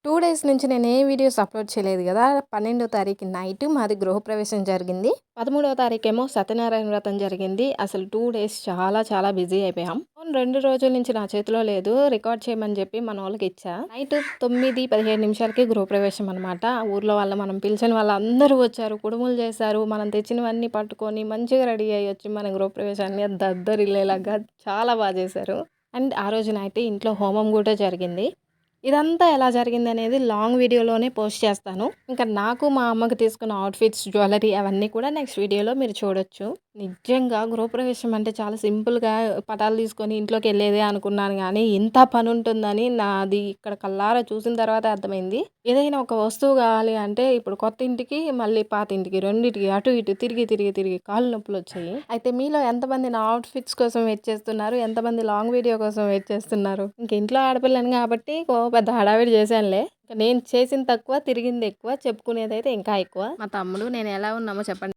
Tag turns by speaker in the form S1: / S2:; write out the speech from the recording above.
S1: 2 days నుంచి నేను ఏ videos upload చేయలేదు గదా! 12వ తారీఖు నైట్ మాది గృహప్రవేశం జరిగింది. 13వ తారీఖేమో సత్యనారాయణ వ్రతం జరిగింది. అసలు 2 డేస్ చాలా చాలా బిజీ అయిపోయాం. ఫోను 2 రోజుల నుంచి నా చేతిలో లేదు. రికార్డ్ చేయమని చెప్పి మనోళ్ళకిచ్చా. నైట్ 9, 15 నిమిషాలకి గృహప్రవేశం అనమాట. ఊర్లో మనం పిలిచిన వాళ్ళందరూ వచ్చారు. కుడుములు చేశారు. మనం తెచ్చినవన్నీ పట్టుకొని మంచిగా రెడీ అయ్యొచ్చి మన గృహప్రవేశాన్ని దద్దరిల్లేలాగా చాలా చేశారు. అండ్ ఆ రోజు నైట్ ఇంట్లో హోమం గూడా జరిగింది. ఇదంతా ఎలా జరిగిందనేది లాంగ్ వీడియోలోనే పోస్ట్ చేస్తాను. ఇంకా నాకు, మా అమ్మకి తీసుకున్న అవుట్‌ఫిట్స్, జ్యువెల్లరీ అవన్నీ కూడా నెక్స్ట్ వీడియోలో మీరు చూడొచ్చు. నిజంగా గృహప్రవేశం అంటే చాలా సింపుల్‌గా పటాలు తీసుకొని ఇంట్లోకెళ్ళేదే అనుకున్నాను గానీ, ఇంత పనుంటుందని నాది ఇక్కడ కళ్ళారా చూసిన తర్వాతే అర్థమైంది. ఏదైనా ఒక వస్తువు కావాలి అంటే ఇప్పుడు కొత్త ఇంటికి, మళ్ళీ పాతింటికి రెండిటికి అటు ఇటు తిరిగి కాళ్ళు నొప్పులొచ్చాయి. అయితే మీలో ఎంతమంది నా అవుట్‌ఫిట్స్ కోసం వెయిట్ చేస్తున్నారు? ఎంతమంది లాంగ్ వీడియో కోసం వెయిట్ చేస్తున్నారు? ఇంక ఇంట్లో ఆడపిల్లని కాబట్టి పెద్ద హడావిడి చేశానులే. నేను చేసింది తక్కువ, తిరిగింది ఎక్కువ, చెప్పుకునేదైతే ఇంకా ఎక్కువ. మా తమ్ముడు నేను ఎలా ఉన్నామో చెప్పండి.